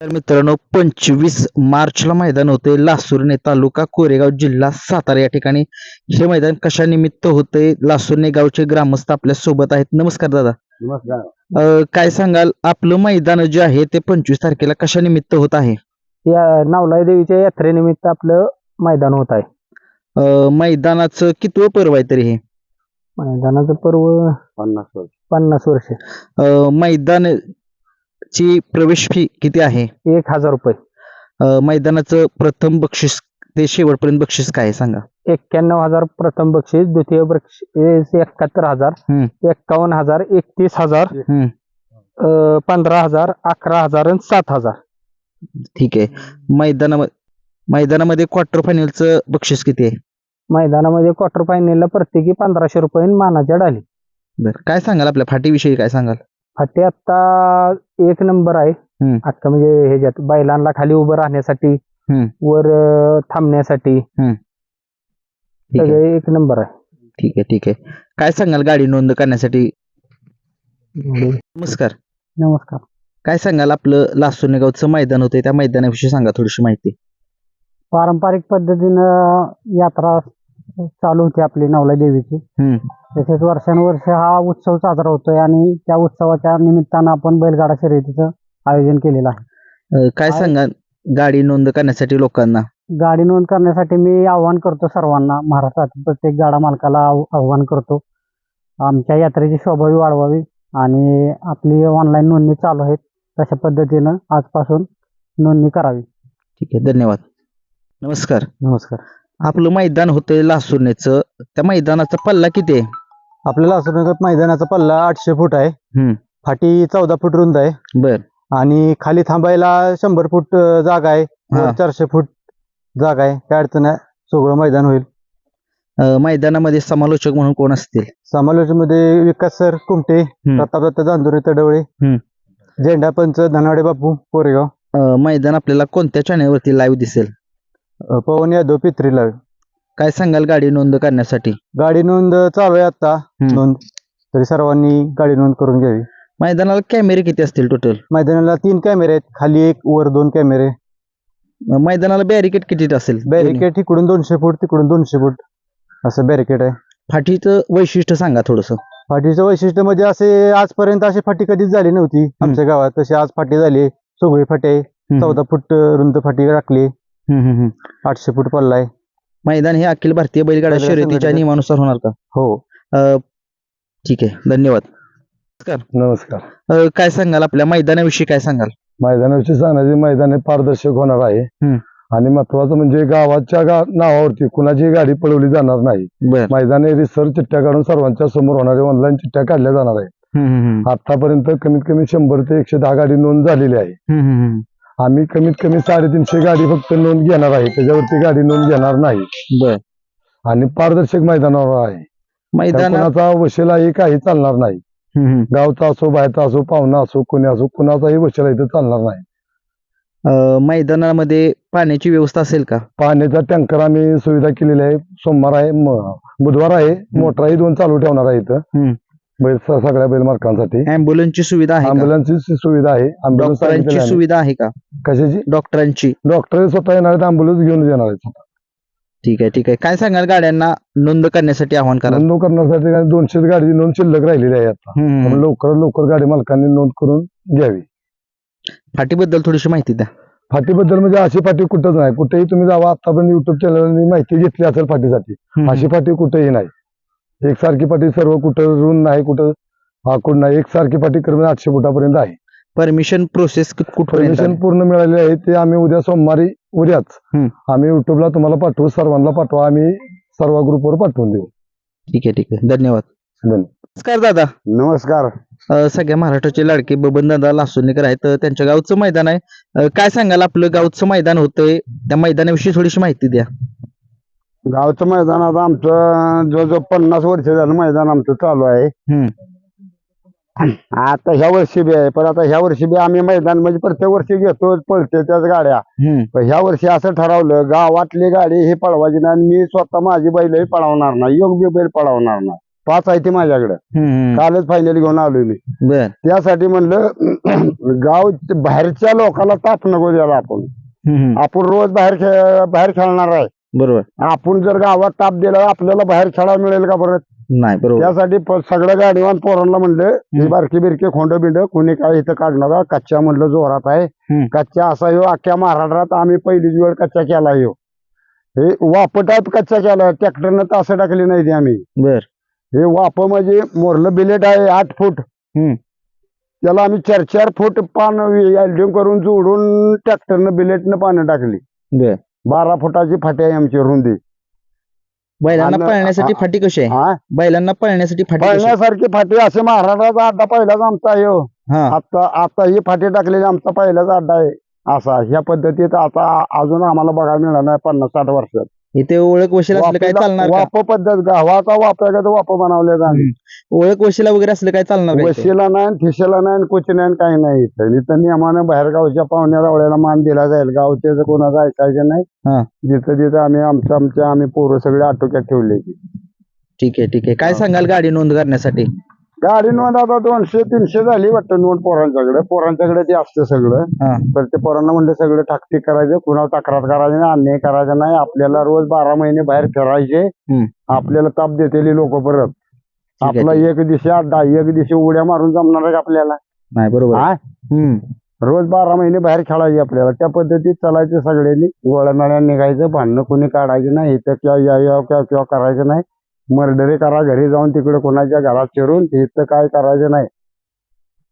तर मित्रांनो 25 मार्चला मैदान होते लासुर्णे तालुका कोरेगाव जिल्हा सातारा या ठिकाणी. हे मैदान कशा निमित्त होते? लासुर्णे गावचे ग्रामस्थ आपल्या सोबत आहेत. नमस्कार दादा. नमस्कार. काय सांगाल, आपलं मैदान जे आहे ते 25 तारखेला कशा निमित्त होत आहे? या नावलाई देवीच्या यात्रेनिमित्त आपलं मैदान होत आहे. मैदानाचं कितवं पर्व आहे तरी हे? मैदानाचं पर्व 50 वर्ष. मैदानाची प्रवेश फी किती आहे? 1000 रुपये. मैदानाचं प्रथम बक्षीस ते शेवटपर्यंत बक्षीस काय आहे सांगा? 91,000 प्रथम बक्षीस, द्वितीय बक्षीस 71,000, 51,000, 31,000, 15,000, 11,000 आणि 7,000. ठीक आहे. मैदानामध्ये क्वार्टर फायनलचं बक्षीस किती आहे? मैदानामध्ये क्वार्टर फायनलला प्रत्येकी 1,500 रुपये मानाच्या डाली. बरं, काय सांगाल आपल्या फाटीविषयी काय सांगाल? फाटी आता 1 नंबर आहे. अख्खा म्हणजे ह्याच्यात बैलांना खाली उभं राहण्यासाठी, वर थांबण्यासाठी ठीक आहे. सगळे 1 नंबर आहे. ठीक आहे, ठीक आहे. काय सांगाल गाडी नोंद करण्यासाठी? नमस्कार. नमस्कार. काय सांगाल, आपलं लासुर्णे गावचं मैदान होतं त्या मैदानाविषयी सांगा थोडीशी माहिती. पारंपरिक पद्धतीनं यात्रा चालू होती आपली नवलाई देवीची. तसेच वर्षानुवर्ष हा उत्सव साजरा होतोय आणि त्या उत्सवाच्या निमित्तानं आपण बैलगाडा शर्यतीचं आयोजन केलेलं आहे. काय सांगाल गाडी नोंद करण्यासाठी लोकांना? गाडी नोंद करण्यासाठी मी आव्हान करतो सर्वांना, महाराष्ट्रातील प्रत्येक गाडा मालकाला आव्हान करतो, आमच्या यात्रेची शोभावी वाढवावी आणि आपली ऑनलाईन नोंदणी चालू आहेत, तशा पद्धतीनं आजपासून नोंदणी करावी. ठीक आहे, धन्यवाद. नमस्कार. नमस्कार. आपलं मैदान होतंय लासुर्णेचं, त्या मैदानाचा पल्ला किती आहे? आपल्याला लासुर्णे मैदानाचा पल्ला 800 फूट आहे. फाटी 14 फूट रुंद आहे. बर. आणि खाली थांबायला 100 फूट जागा आहे. 400 फूट जागा आहे. काय अडचण आहे, सगळं मैदान होईल. मैदानामध्ये समालोचक म्हणून कोण असतील? समालोचक मध्ये विकास सर कुमटे, प्रतापदत्त जांजुरे तडवळे, झेंडा पंच धनावडे बापू कोरेगाव. मैदान आपल्याला कोणत्या चॅनलवरती लाईव्ह दिसेल? पवन यादव पित्री लाईव्ह. काय सांगाल गाडी नोंद करण्यासाठी? गाडी नोंद चालू आहे आता नोंद, तरी सर्वांनी गाडी नोंद करून घ्यावी. मैदानाला कॅमेरे किती असतील टोटल? मैदानाला 3 कॅमेरे आहेत, खाली 1 वर 2 कॅमेरे. मैदानाला बॅरिकेड किती असेल? बॅरिकेड इकडून 200 फूट तिकडून 200 फूट असं बॅरिकेड आहे. फाटीचं वैशिष्ट्य सांगा थोडस. फाटीचं वैशिष्ट्य म्हणजे असे आजपर्यंत अशी फाटी कधीच झाली नव्हती आमच्या गावात, तशी आज फाटी झाली. सगळी फाटी आहे. 14 फूट रुंद फाटी राखली. 800 फूट पल्ला आहे. मैदान हे अखिल भारतीय बैलगाडा शर्यतीच्या नियमानुसार होणार का? हो. ठीक आहे, धन्यवाद. नमस्कार. काय सांगाल आपल्या मैदानाविषयी काय सांगाल? मैदानाविषयी सांगण्याचे, मैदान हे पारदर्शक होणार आहे आणि महत्वाचं म्हणजे गावाच्या नावावरती कुणाची गाडी पळवली जाणार नाही. मैदान हे रिसर्च चिठ्ठ्या काढून सर्वांच्या समोर होणारे ऑनलाईन चिठ्ठ्या काढल्या जाणार आहेत. आतापर्यंत कमीत कमी 100 ते 110 गाडी नोंद झालेली आहे. आम्ही कमीत कमी 350 गाडी फक्त नोंद घेणार आहे, त्याच्यावरती गाडी नोंद घेणार नाही. आणि पारदर्शक मैदानावर आहे. मैदानाचा वशिला काही चालणार नाही. गावचा असो, बाहेरचा असो, पाहुणा असो, कोणी असो, कुणाचाही वशिला इथं चालणार नाही. मैदानामध्ये पाण्याची व्यवस्था असेल का? पाण्याचा टँकर आम्ही सुविधा केलेली आहे. सोमवार आहे, बुधवार आहे, मोटरही 2 चालू ठेवणार आहे इथं सगळ्या बैल मालकांसाठी. ॲम्ब्युलन्सची सुविधा आहे? ॲम्ब्युलन्सची सुविधा आहे. डॉक्टरांची सुविधा आहे का? कशाची? डॉक्टरांची. डॉक्टर स्वतः येणार आहेत, ॲम्ब्युलन्स घेऊन येणार आहेत. ठीक आहे, ठीक आहे. काय सांगाल गाड्यांना नोंद करण्यासाठी आव्हान करा? नोंद करण्यासाठी 200 गाडी नोंद शिल्लक राहिलेली आहे आता. लवकरात लवकर गाडी मालकांनी नोंद करून घ्यावी. फाटीबद्दल थोडीशी माहिती द्या. फाटीबद्दल म्हणजे अशी फाटी कुठंच नाही. कुठेही तुम्ही जावा, आतापर्यंत युट्यूब चॅनलनी माहिती घेतली असेल फाटीसाठी, अशी फाटी कुठेही नाही. एकसारखी फाटी सर्व, कुठं रुंद नाही, कुठं आखूड नाही, एकसारखी फाटी करून 800 फुटापर्यंत आहे. परमिशन प्रोसेस परमिशन पूर्ण मिळालेली आहे. ते आम्ही उद्या सोमवारी उद्याच आम्ही युट्यूबला तुम्हाला पाठवू, सर्वांना पाठवा, आम्ही सर्व ग्रुपवर पाठवून देऊ. ठीक आहे, ठीक आहे, धन्यवाद. नमस्कार दादा. नमस्कार. सगळ्या महाराष्ट्राचे लाडके बबन दादा लासुर्णेकर आहेत. त्यांच्या गावचं मैदान आहे. काय सांगाल, आपलं गावचं मैदान होतंय त्या मैदानाविषयी थोडीशी माहिती द्या. गावचं मैदान आता आमचं जवळजवळ 50 वर्ष झालं मैदान आमचं चालू आहे. आता ह्या वर्षी बी आहे, पण आता ह्या वर्षी बी आम्ही मैदान म्हणजे प्रत्येक वर्षी घेतो, पळते त्याच गाड्या. पण ह्या वर्षी असं ठरवलं, गावातली गाडी ही पळवायची नाही, मी स्वतः माझी बैलही पळवणार नाही, योग बी बैल पळवणार नाही. 5 आहे ती माझ्याकडे. कालच फायनल घेऊन आलोय मी. बर. त्यासाठी म्हणलं गाव बाहेरच्या लोकांना ताप नको द्यायला आपण रोज बाहेर खेळणार आहे. बरोबर. आपण जर गावात ताप दिला आपल्याला बाहेर खेळायला मिळेल का परत? नाही. बरोबर. त्यासाठी सगळ्या गाडीवान पोरांना म्हणलं ही बारकी बिरकी खोंड बिंड कोणी काय इथं काढणार कच्च्या म्हणलं जोरात आहे. कच्च्या असा येऊ अख्ख्या महाराष्ट्रात आम्ही पहिलीच वेळ कच्चा केला येऊ. हे वाप टाईप कच्चा केला ट्रॅक्टरनं तास टाकली नाही ती आम्ही. बर. हे वाप म्हणजे मोरलं बिलेट आहे 8 फूट. त्याला आम्ही 4-4 फूट पान वेल्डिंग करून जोडून ट्रॅक्टरनं बिलेटनं पानं टाकली. बर. 12 फुटाची फाटी आहे आमची रुंदी. बैलांना पळण्यासाठी फाटी कशी आहे? बैलांना पळण्यासाठी फाटी कशी आहे? पळण्यासारखी फाटी असे महाराष्ट्राचा अड्डा पहिलाच आमचा आहे हो. आता ही फाटी टाकलेली आमचा पहिलाच अड्डा आहे. असा ह्या पद्धतीत आता अजून आम्हाला बघायला मिळालं नाही 50-60 वर्षात. इथे ओळख वशील असलं काय चालणार का? वाप पद्धत गावाचा वाप आहे का वाप बनवले आम्ही. ओळख वशीला वगैरे असलं काय चालणार का इथे? वशीला नाही ठिशेला नाही कोची नाही काही नाही. इथं नियमानं बाहेर गावच्या पाहुण्या रावळ्याला मान दिला जाईल. गावचे कोणाचं ऐकायचं नाही. जिथं आम्ही आम्ही पोरं सगळे आटोक्यात ठेवले. ठीक आहे. ठीक आहे. काय सांगाल गाडी नोंद करण्यासाठी? गाडी नोंद आता 200-300 झाली वाटतं नोंद पोरांच्याकडे ते असतं सगळं. तर ते पोरांना म्हणलं सगळं ठाकठीक करायचं कुणाला तक्रार करायची नाही अन्याय करायचा नाही. आपल्याला रोज 12 महिने बाहेर फिरायचे. आपल्याला ताप देतेली लोक परत आपला एक दिवशी अड्डा एक दिवशी उड्या मारून जमणार आहे आपल्याला नाही. बरोबर. रोज 12 महिने बाहेर खेळायचे आपल्याला. त्या पद्धतीत चालायचं सगळ्यांनी गोळ्या निघायचं भांडणं कोणी काढायचं नाही. इथं किंवा करायचं नाही. मर्डरी करा घरी जाऊन तिकडे कोणाच्या घरात चिरून इथं काय करायचं नाही.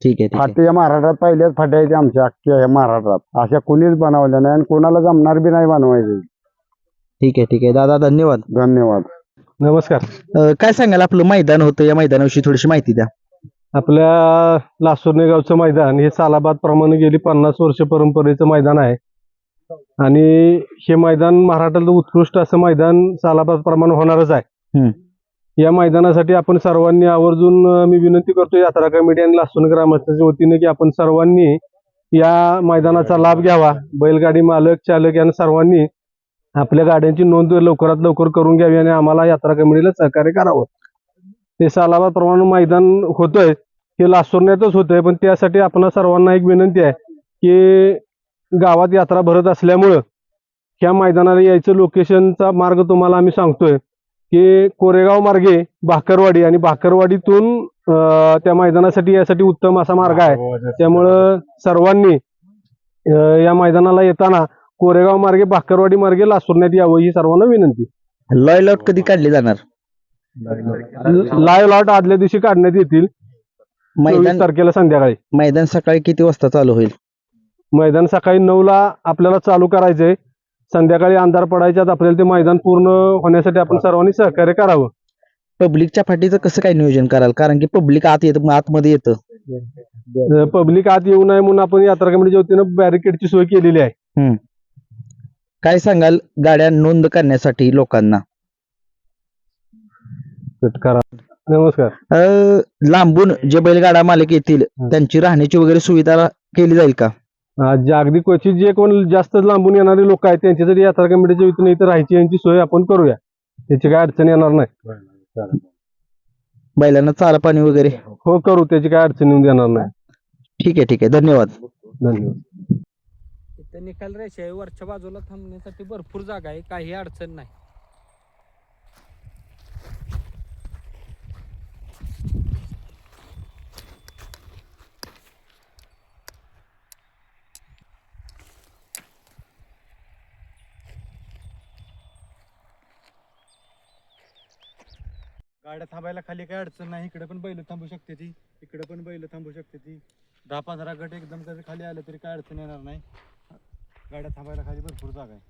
ठीक आहे. फाटी या महाराष्ट्रात पहिल्याच फाट्या आहेत आमच्या अख्ख्या महाराष्ट्रात. अशा कुणीच बनवल्या नाही आणि कोणाला जमणार बी नाही बनवायचं. ठीक आहे. ठीक आहे दादा, धन्यवाद. धन्यवाद. नमस्कार. काय सांगाल आपलं मैदान होतं या मैदानाविषयी थोडीशी माहिती द्या. आपल्या लासुर्णे गावचं मैदान हे सालाबाद प्रमाणे गेली 50 वर्ष परंपरेचं मैदान आहे आणि हे मैदान महाराष्ट्रातलं उत्कृष्ट असं मैदान सालाबाद प्रमाणे होणारच आहे. या मैदानासाठी आपण सर्वांनी आवर्जून मी विनंती करतो यात्रा कमिटी आणि लासुर्णे ग्रामस्थांच्या वतीने की आपण सर्वांनी या मैदानाचा लाभ घ्यावा. बैलगाडी मालक चालक यांना सर्वांनी आपल्या गाड्यांची नोंद लवकरात लवकर करून घ्यावी आणि आम्हाला यात्रा कमिटीला सहकार्य करावं. ते सालाबाद प्रमाणे मैदान होतंय हे लासुर्ण्यातच होतंय पण त्यासाठी आपण सर्वांना एक विनंती आहे की गावात यात्रा भरत असल्यामुळं ह्या मैदानाला यायचं लोकेशनचा मार्ग तुम्हाला आम्ही सांगतोय की कोरेगाव मार्गे भाकरवाडी आणि भाकरवाडीतून त्या मैदानासाठी यासाठी उत्तम असा मार्ग आहे. त्यामुळं सर्वांनी या मैदानाला येताना कोरेगाव मार्गे भाकरवाडी मार्गे लासुर्ण्यात यावं ही सर्वांना विनंती. लॉय लॉट कधी काढली जाणार? लाईव्ह लॉट आदल्या दिवशी काढण्यात येतील 24 तारखेला संध्याकाळी. मैदान सकाळी किती वाजता चालू होईल? मैदान सकाळी 9ला आपल्याला चालू करायचंय. संध्याकाळी अंधार पडायच्या आत आपल्याला ते मैदान पूर्ण होण्यासाठी आपण सर्वांनी सहकार्य करावं. पब्लिकच्या फाटीचं कसं काय नियोजन कराल? कारण की पब्लिक आतमध्ये येतं. पब्लिक आत येऊ नये म्हणून आपण यात्रा कमिटीच्या वतीनं बॅरिकेडची सोय केलेली आहे. काय सांगाल गाड्या नोंद करण्यासाठी लोकांना? नमस्कार. लांबून जे बैलगाडा मालक येतील त्यांची राहण्याची वगैरे सुविधा केली जाईल का? अगदी क्वचित जे कोण जास्त लांबून येणारे लोक आहेत त्यांच्यासाठी यात्रा कमिटीच्या वतीने इथं राहायची यांची सोय आपण करूया. त्याची काय अडचण येणार नाही. बैलांना चारा पाणी वगैरे हो करू, त्याची काय अडचण येऊन देणार नाही. ठीक आहे. ठीक आहे. धन्यवाद. धन्यवाद. इथं निकाल रेषा वरच्या बाजूला थांबण्यासाठी भरपूर जागा आहे, काही अडचण नाही. गाड्या थांबायला खाली काय अडचण नाही. इकडे पण बैल थांबू शकते ती, इकडे पण बैल थांबू शकते ती. 10-15 गट एकदम जरी खाली आले तरी काय अडचण येणार नाही. गाड्या थांबायला खाली भरपूर जागा आहे.